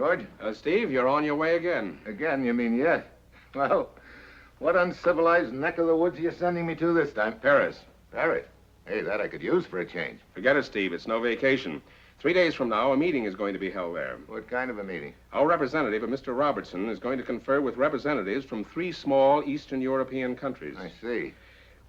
George. Steve, you're on your way again. Again, you mean yet? Well, what uncivilized neck of the woods are you sending me to this time? Paris. Paris? Hey, that I could use for a change. Forget it, Steve. It's no vacation. 3 days from now, a meeting is going to be held there. What kind of a meeting? Our representative, Mr. Robertson, is going to confer with representatives from 3 small Eastern European countries. I see.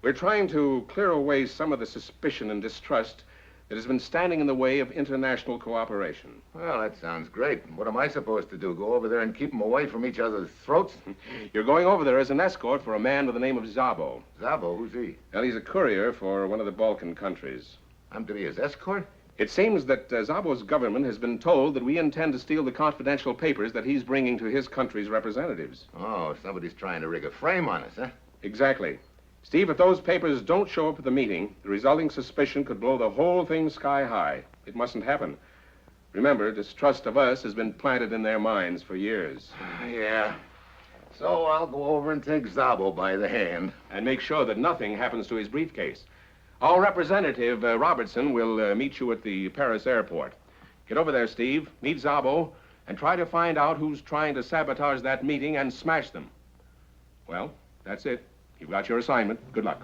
We're trying to clear away some of the suspicion and distrust that has been standing in the way of international cooperation. Well, that sounds great. What am I supposed to do? Go over there and keep them away from each other's throats? You're going over there as an escort for a man with the name of Szabo. Szabo? Who's he? Well, he's a courier for one of the Balkan countries. I'm to be his escort? It seems that Szabo's government has been told that we intend to steal the confidential papers that he's bringing to his country's representatives. Oh, somebody's trying to rig a frame on us, huh? Exactly. Steve, if those papers don't show up at the meeting, the resulting suspicion could blow the whole thing sky high. It mustn't happen. Remember, distrust of us has been planted in their minds for years. Yeah. So I'll go over and take Szabo by the hand. And make sure that nothing happens to his briefcase. Our representative, Robertson, will meet you at the Paris airport. Get over there, Steve, meet Szabo, and try to find out who's trying to sabotage that meeting and smash them. Well, that's it. You've got your assignment. Good luck.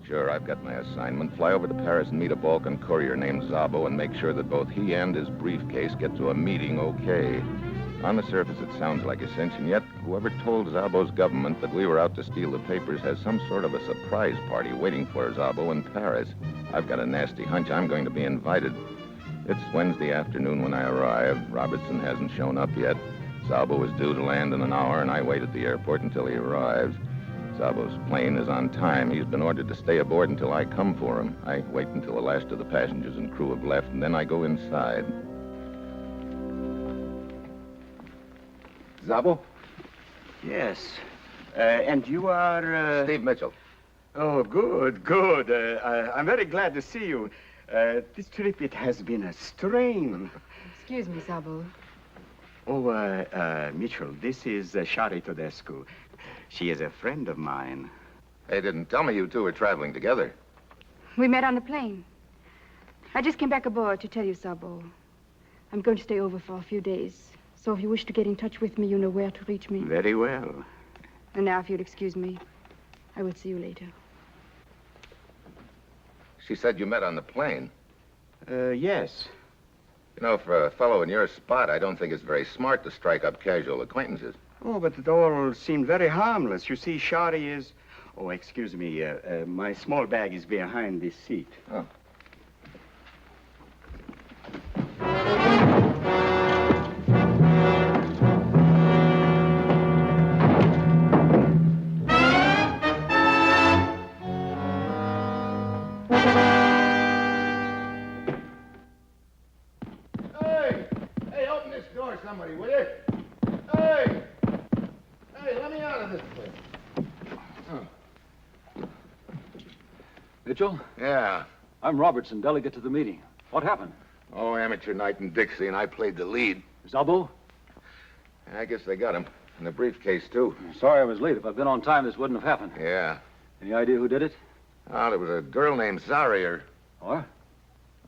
Sure, I've got my assignment. Fly over to Paris and meet a Balkan courier named Szabo and make sure that both he and his briefcase get to a meeting okay. On the surface, it sounds like a cinch, and yet whoever told Szabo's government that we were out to steal the papers has some sort of a surprise party waiting for Szabo in Paris. I've got a nasty hunch I'm going to be invited. It's Wednesday afternoon when I arrive. Robertson hasn't shown up yet. Szabo is due to land in an hour, and I wait at the airport until he arrives. Szabo's plane is on time. He's been ordered to stay aboard until I come for him. I wait until the last of the passengers and crew have left, and then I go inside. Szabo? Yes. And you are... Steve Mitchell. Oh, good, good. I'm very glad to see you. This trip, it has been a strain. Excuse me, Szabo. Oh, Mitchell, this is Shari Todescu. She is a friend of mine. They didn't tell me you two were traveling together. We met on the plane. I just came back aboard to tell you, Szabo. I'm going to stay over for a few days. So if you wish to get in touch with me, you know where to reach me. Very well. And now, if you'll excuse me, I will see you later. She said you met on the plane. Yes. You know, for a fellow in your spot, I don't think it's very smart to strike up casual acquaintances. Oh, but it all seemed very harmless. You see, Shari is... Oh, excuse me. My small bag is behind this seat. Oh. Somebody, will you? Hey! Hey, let me out of this place. Oh. Mitchell? Yeah. I'm Robertson, delegate to the meeting. What happened? Oh, amateur night in Dixie, and I played the lead. Szabo? I guess they got him. And the briefcase, too. Sorry I was late. If I'd been on time, this wouldn't have happened. Yeah. Any idea who did it? Oh, there was a girl named Zari, or... What?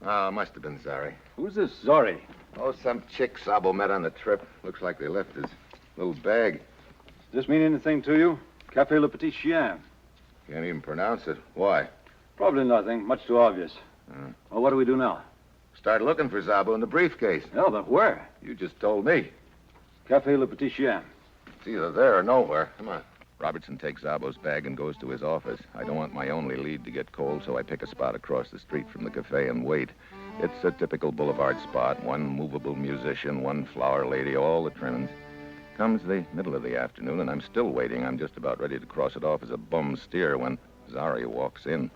Oh, must have been Zari. Who's this Zori? Oh, some chick Szabo met on the trip. Looks like they left his little bag. Does this mean anything to you? Café Le Petit Chien. Can't even pronounce it. Why? Probably nothing. Much too obvious. Well, what do we do now? Start looking for Szabo in the briefcase. No, but where? You just told me. Café Le Petit Chien. It's either there or nowhere. Come on. Robertson takes Szabo's bag and goes to his office. I don't want my only lead to get cold, so I pick a spot across the street from the cafe and wait. It's a typical boulevard spot. One movable musician, one flower lady, all the trimmings. Comes the middle of the afternoon, and I'm still waiting. I'm just about ready to cross it off as a bum steer when Zari walks in.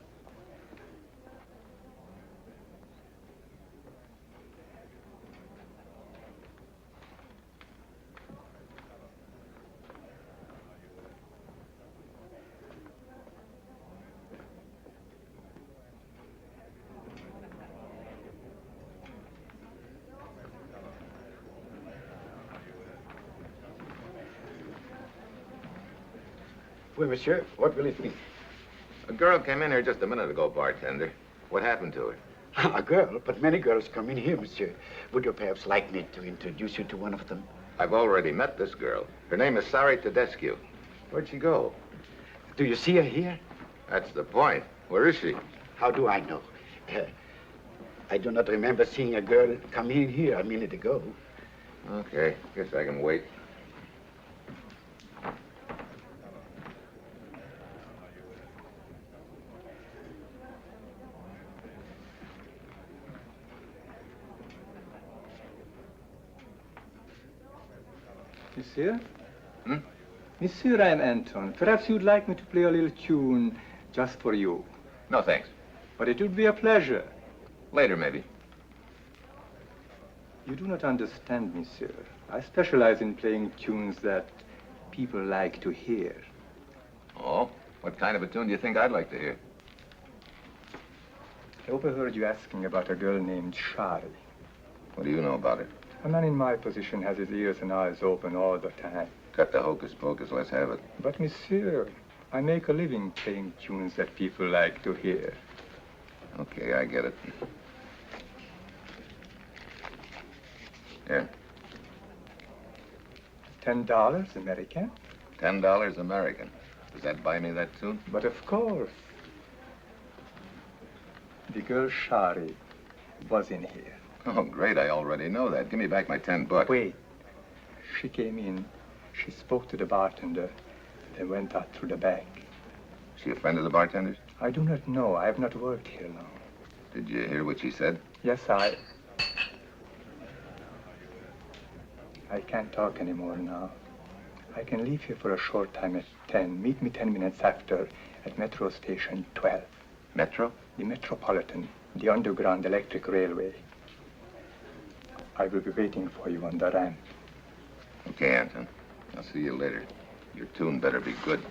Oui, monsieur. What will it be? A girl came in here just a minute ago, bartender. What happened to her? A girl? But many girls come in here, monsieur. Would you perhaps like me to introduce you to one of them? I've already met this girl. Her name is Sari Tedescu. Where'd she go? Do you see her here? That's the point. Where is she? How do I know? I do not remember seeing a girl come in here a minute ago. Okay, guess I can wait. Monsieur? Hmm? Monsieur, I'm Anton. Perhaps you'd like me to play a little tune just for you. No, thanks. But it would be a pleasure. Later, maybe. You do not understand, monsieur. I specialize in playing tunes that people like to hear. Oh? What kind of a tune do you think I'd like to hear? I overheard you asking about a girl named Shari. What do you know about her? A man in my position has his ears and eyes open all the time. Cut the hocus pocus, let's have it. But, monsieur, I make a living playing tunes that people like to hear. Okay, I get it. Here, $10 American? $10 American. Does that buy me that tune? But of course. The girl Shari was in here. Oh, great, I already know that. Give me back my $10. Wait. She came in. She spoke to the bartender, then went out through the back. She a friend of the bartender's? I do not know. I have not worked here long. Did you hear what she said? Yes, I can't talk anymore now. I can leave here for a short time at 10. Meet me 10 minutes after at Metro Station 12. Metro? The Metropolitan, the Underground Electric Railway. I will be waiting for you on the ramp. Okay, Anton. I'll see you later. Your tune better be good.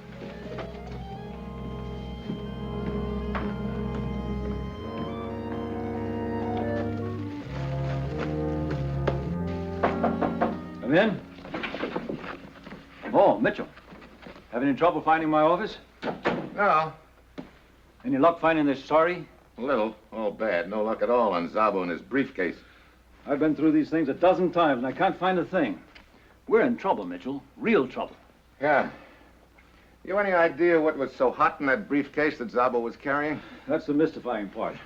Come in. Oh, Mitchell. Having any trouble finding my office? No. Any luck finding this Sari? Little. All bad. No luck at all on Szabo and his briefcase. I've been through these things a dozen times, and I can't find a thing. We're in trouble, Mitchell. Real trouble. Yeah. You any idea what was so hot in that briefcase that Szabo was carrying? That's the mystifying part.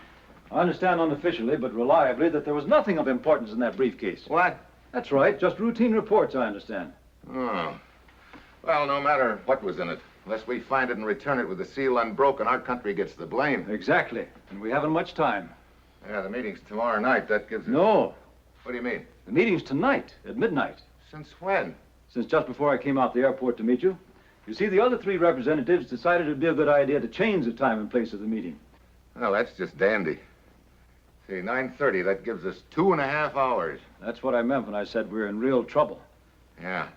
I understand unofficially, but reliably, that there was nothing of importance in that briefcase. What? That's right. Just routine reports, I understand. Oh. Well, no matter what was in it, unless we find it and return it with the seal unbroken, our country gets the blame. Exactly. And we haven't much time. Yeah, the meeting's tomorrow night. That gives us... No. What do you mean? The meeting's tonight, at midnight. Since when? Since just before I came out the airport to meet you. You see, the other three representatives decided it'd be a good idea to change the time and place of the meeting. Well, that's just dandy. See, 9:30, that gives us 2.5 hours. That's what I meant when I said we're in real trouble. Yeah.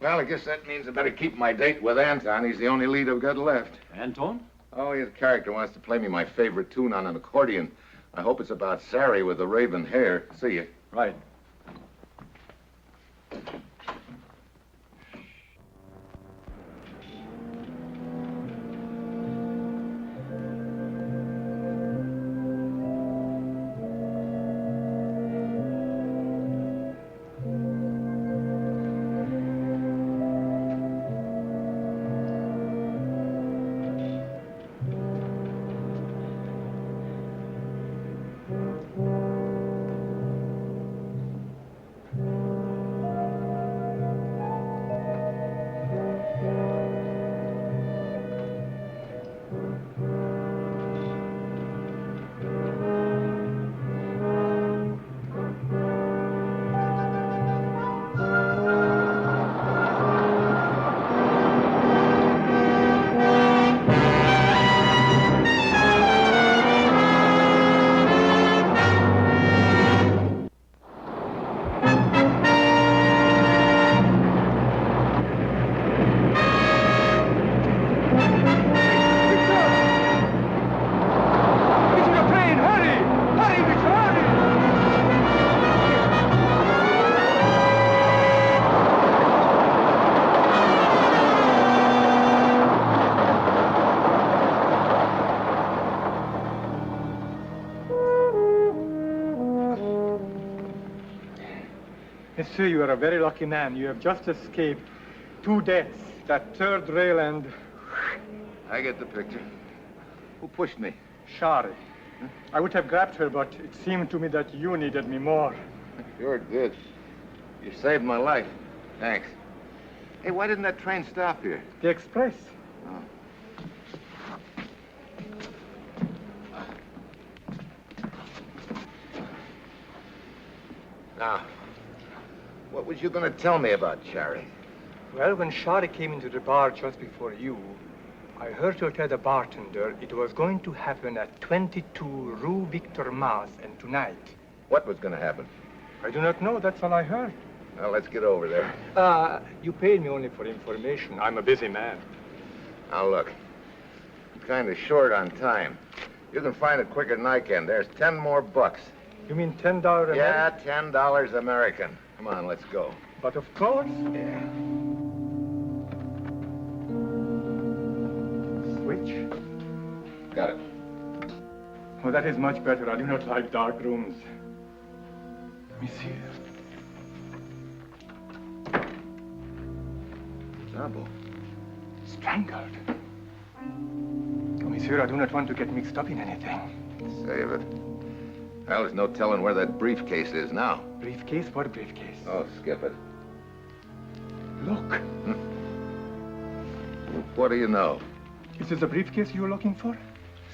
Well, I guess that means I better keep my date with Anton. He's the only lead I've got left. Anton? Oh, his character wants to play me my favorite tune on an accordion. I hope it's about Sari with the raven hair. See you. Right. Monsieur, you are a very lucky man. You have just escaped 2 deaths. That third rail and I get the picture. Who pushed me? Shari. I would have grabbed her, but it seemed to me that you needed me more. Sure did. You saved my life. Thanks. Hey, why didn't that train stop here? The express. Oh. Now, what was you going to tell me about Shari? Well, when Shari came into the bar just before you, I heard her tell the bartender it was going to happen at 22 Rue Victor Mas, and tonight. What was going to happen? I do not know. That's all I heard. Well, let's get over there. You paid me only for information. I'm a busy man. Now, look. I'm kind of short on time. You can find it quicker than I can. There's 10 more bucks. You mean $10 American? Yeah, $10 American. Come on, let's go. But of course. Yeah. Switch? Got it. Oh, that is much better. I do not like dark rooms. Monsieur. Szabo. Strangled. Oh, monsieur, I do not want to get mixed up in anything. Save it. Well, there's no telling where that briefcase is now. Briefcase? What briefcase? Oh, skip it. Look. What do you know? Is this the briefcase you were looking for?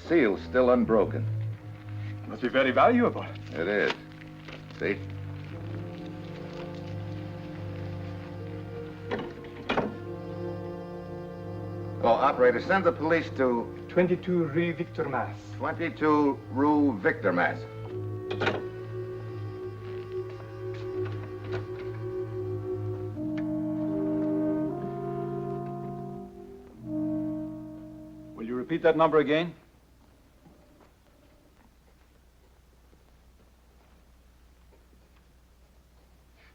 Seal's still unbroken. Must be very valuable. It is. See? Oh, operator, send the police to 22 Rue Victor Mas. 22 Rue Victor Mass. Will you repeat that number again?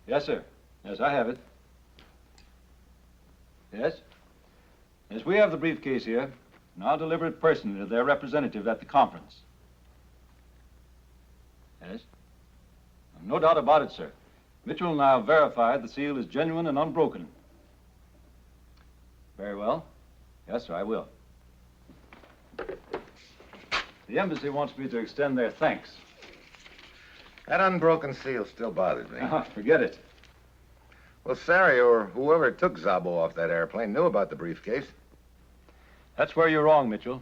Yes, sir. Yes, I have it. Yes? Yes, we have the briefcase here, and I'll deliver it personally to their representative at the conference. Yes? No doubt about it, sir. Mitchell now verified the seal is genuine and unbroken. Very well. Yes, sir, I will. The embassy wants me to extend their thanks. That unbroken seal still bothers me. Forget it. Well, Sari or whoever took Szabo off that airplane knew about the briefcase. That's where you're wrong, Mitchell.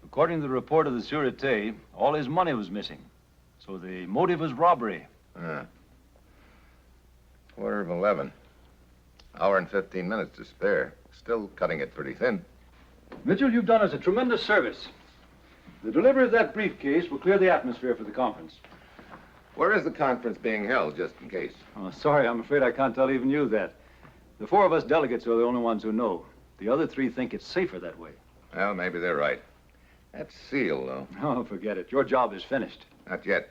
According to the report of the Sûreté, all his money was missing. So the motive was robbery. Quarter of 11. Hour and 15 minutes to spare. Still cutting it pretty thin. Mitchell, you've done us a tremendous service. The delivery of that briefcase will clear the atmosphere for the conference. Where is the conference being held, just in case? Oh, sorry, I'm afraid I can't tell even you that. The 4 of us delegates are the only ones who know. The other 3 think it's safer that way. Well, maybe they're right. That seal, though. Oh, forget it. Your job is finished. Not yet.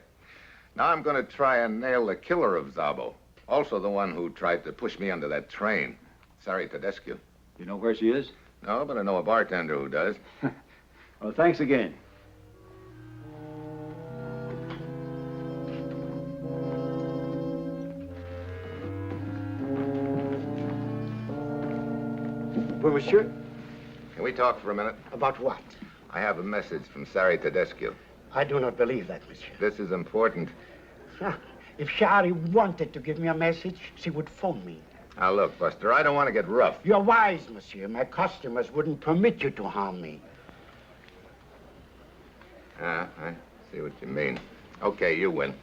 Now I'm going to try and nail the killer of Szabo. Also the one who tried to push me under that train. Sari Tedescu. You know where she is? No, but I know a bartender who does. Well, thanks again. Well, monsieur, Can we talk for a minute? about what? I have a message from Sari Tedescu. I do not believe that, monsieur. This is important. If Shari wanted to give me a message, she would phone me. Now, look, Buster, I don't want to get rough. You're wise, monsieur. My customers wouldn't permit you to harm me. I see what you mean. Okay, you win.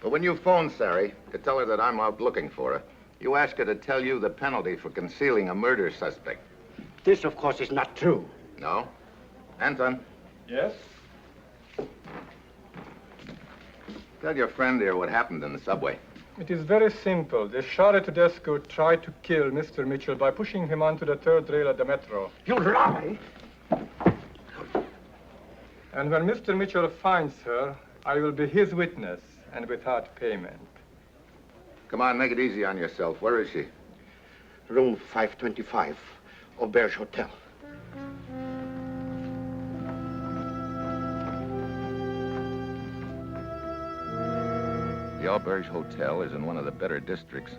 But when you phone Sari to tell her that I'm out looking for her, you ask her to tell you the penalty for concealing a murder suspect. This, of course, is not true. No? Anton, Yes? tell your friend here what happened in the subway. It is very simple. The Shari Tedescu tried to kill Mr. Mitchell by pushing him onto the 3rd rail at the metro. You lie! And when Mr. Mitchell finds her, I will be his witness and without payment. Come on, make it easy on yourself. Where is she? Room 525, Auberge Hotel. The Auberge Hotel is in one of the better districts.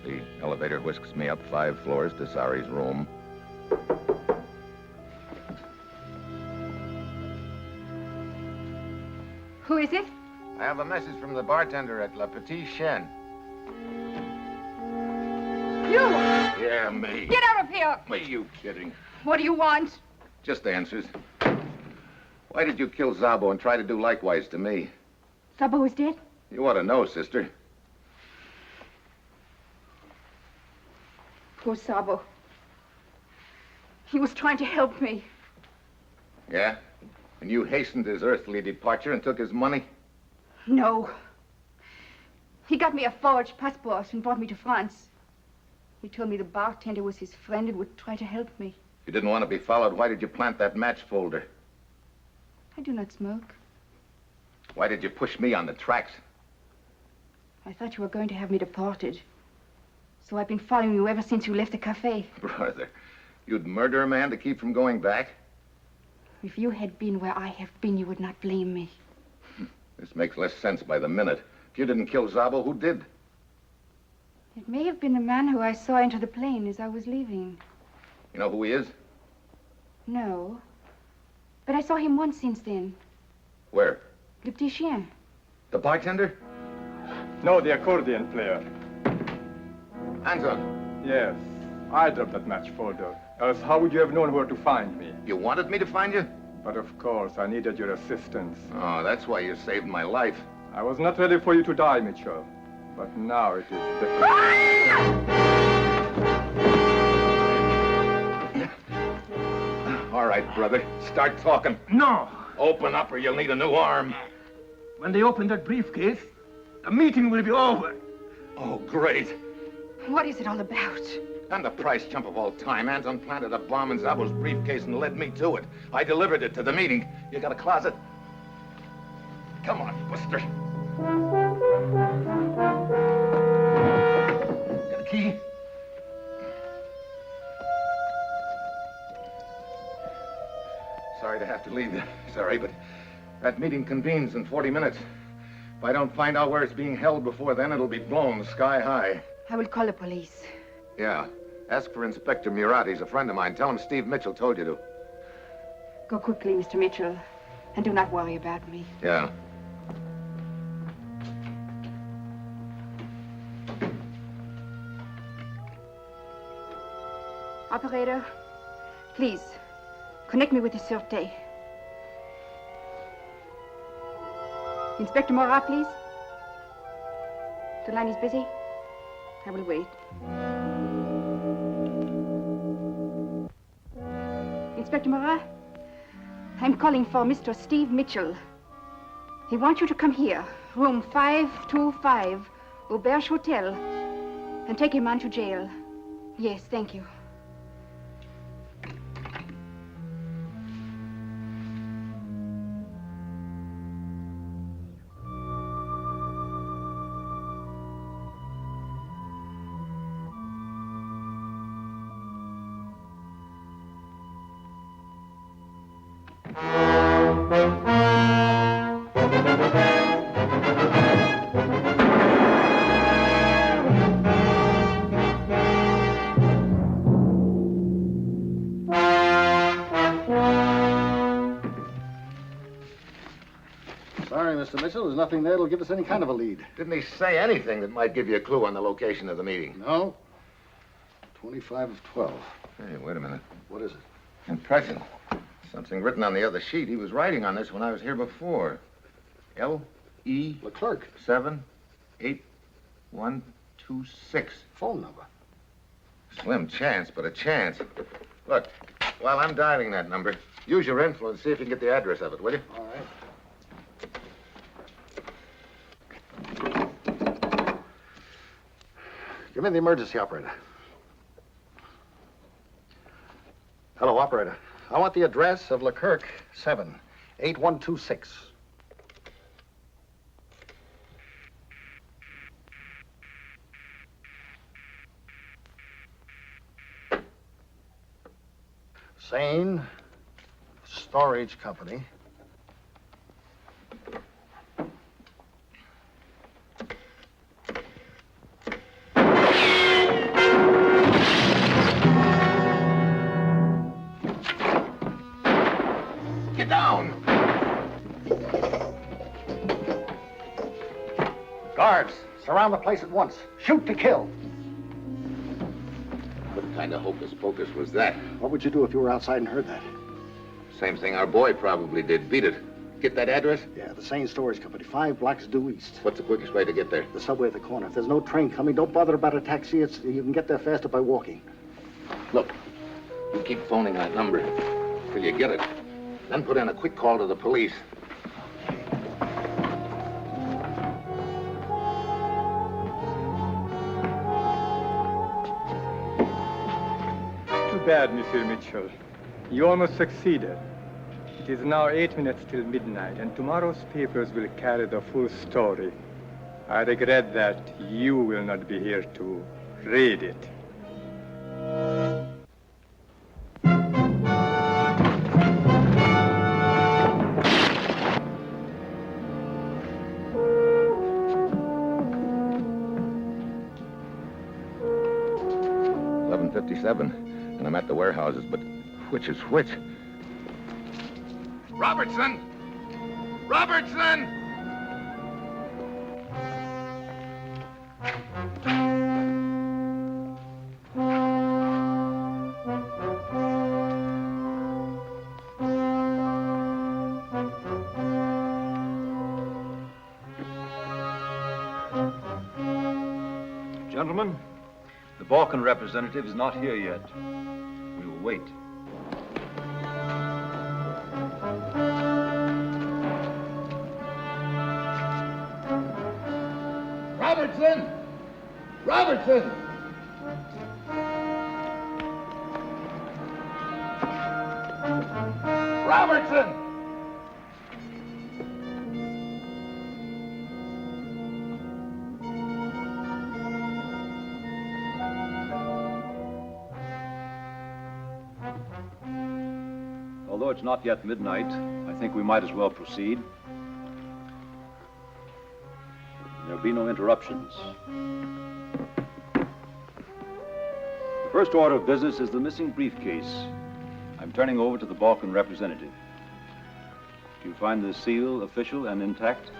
The elevator whisks me up 5 floors to Sari's room. Who is it? I have a message from the bartender at La Petite Chienne. You! Yeah, me. Get out of here! Are you kidding? What do you want? Just answers. Why did you kill Szabo and try to do likewise to me? Szabo is dead? You ought to know, sister. Poor Szabo. He was trying to help me. Yeah? And you hastened his earthly departure and took his money? No. He got me a forged passport and brought me to France. He told me the bartender was his friend and would try to help me. If you didn't want to be followed, why did you plant that match folder? I do not smoke. Why did you push me on the tracks? I thought you were going to have me deported. So I've been following you ever since you left the cafe. Brother, you'd murder a man to keep from going back? If you had been where I have been, you would not blame me. This makes less sense by the minute. If you didn't kill Szabo, who did? It may have been the man who I saw enter the plane as I was leaving. You know who he is? No. But I saw him once since then. Where? Le Petit Chien. The bartender? No, the accordion player. Anton, Yes, I dropped that match folder. Else how would you have known where to find me? you wanted me to find you? But of course, I needed your assistance. Oh, that's why you saved my life. I was not ready for you to die, Mitchell. But now it is different. All right, brother. Start talking. No. Open up or you'll need a new arm. When they open that briefcase, the meeting will be over. Oh, great. What is it all about? I'm the price chump of all time. Anton planted a bomb in Szabo's briefcase and led me to it. I delivered it to the meeting. You got a closet? Come on, Buster. Got a key? Sorry to have to leave you. Sorry, but that meeting convenes in 40 minutes. If I don't find out where it's being held before then, it'll be blown sky high. I will call the police. Yeah. Ask for Inspector Murat. He's a friend of mine. Tell him Steve Mitchell told you to. Go quickly, Mr. Mitchell. And do not worry about me. Yeah. Operator, please, connect me with the Sûreté. Inspector Murat, please. The line is busy. I will wait. Inspector Murat, I'm calling for Mr. Steve Mitchell. He wants you to come here, room 525, Auberge Hotel, and take him on to jail. Yes, thank you. Sorry, Mr. Mitchell. There's nothing there that'll give us any kind of a lead. Didn't he say anything that might give you a clue on the location of the meeting? No. 25 of 12. Hey, wait a minute. What is it? Impression. Something written on the other sheet. He was writing on this when I was here before. L.E. Leclerc. 78126. Phone number. Slim chance, but a chance. Look, while I'm dialing that number, use your influence, see if you can get the address of it, will you? All right. Give me the emergency operator. Hello, operator. I want the address of Leclerc 78126. Sane Storage Company. Guards, surround the place at once. Shoot to kill. What kind of hocus pocus was that? What would you do if you were outside and heard that? Same thing our boy probably did. Beat it. Get that address? Yeah, the Sane Storage Company, 5 blocks due east. What's the quickest way to get there? The subway at the corner. If there's no train coming, don't bother about a taxi. You can get there faster by walking. Look, you keep phoning that number till you get it. Then put in a quick call to the police. Too bad, Monsieur Mitchell. You almost succeeded. It is now 8 minutes till midnight, and tomorrow's papers will carry the full story. I regret that you will not be here to read it. And I'm at the warehouses, but which is which? Robertson! Robertson! Gentlemen, the Balkan representative is not here yet. We will wait. Robertson! Robertson! Robertson! Although it's not yet midnight, I think we might as well proceed. There'll be no interruptions. The first order of business is the missing briefcase. I'm turning over to the Balkan representative. Do you find the seal official and intact?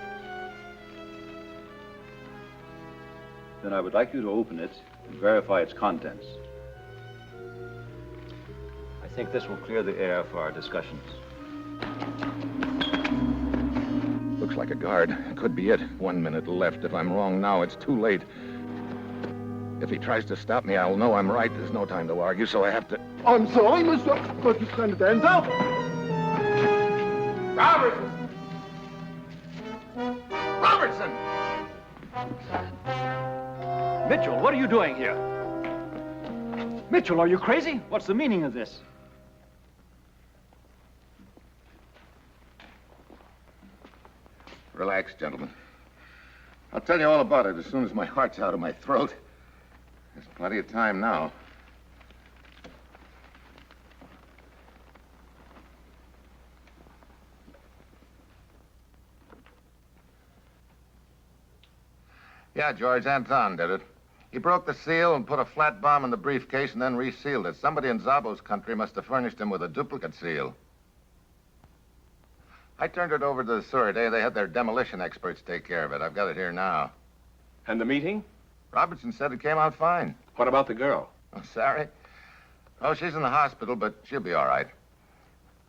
Then I would like you to open it and verify its contents. I think this will clear the air for our discussions. Looks like a guard. Could be it. 1 minute left. If I'm wrong now, it's too late. If he tries to stop me, I'll know I'm right. There's no time to argue, so I have to... I'm sorry, mister, but you stand the hands up. Robertson! Robertson! Mitchell, what are you doing here? Mitchell, are you crazy? What's the meaning of this? Relax, gentlemen. I'll tell you all about it as soon as my heart's out of my throat. There's plenty of time now. Yeah, George, Anton did it. He broke the seal and put a flat bomb in the briefcase and then resealed it. Somebody in Szabo's country must have furnished him with a duplicate seal. I turned it over to the Sûreté. They had their demolition experts take care of it. I've got it here now. And the meeting? Robertson said it came out fine. What about the girl? Oh, sorry? Oh, she's in the hospital, but she'll be all right.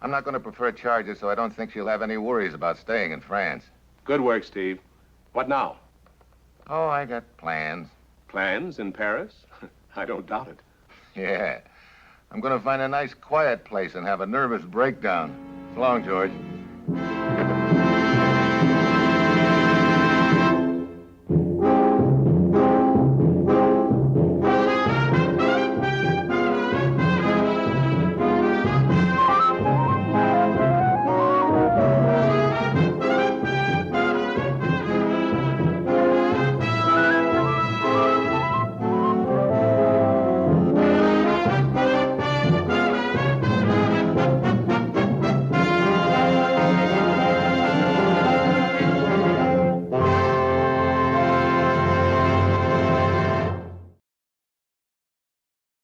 I'm not going to prefer charges, so I don't think she'll have any worries about staying in France. Good work, Steve. What now? Oh, I got plans. Plans in Paris? I don't doubt it. Yeah. I'm going to find a nice quiet place and have a nervous breakdown. So long, George.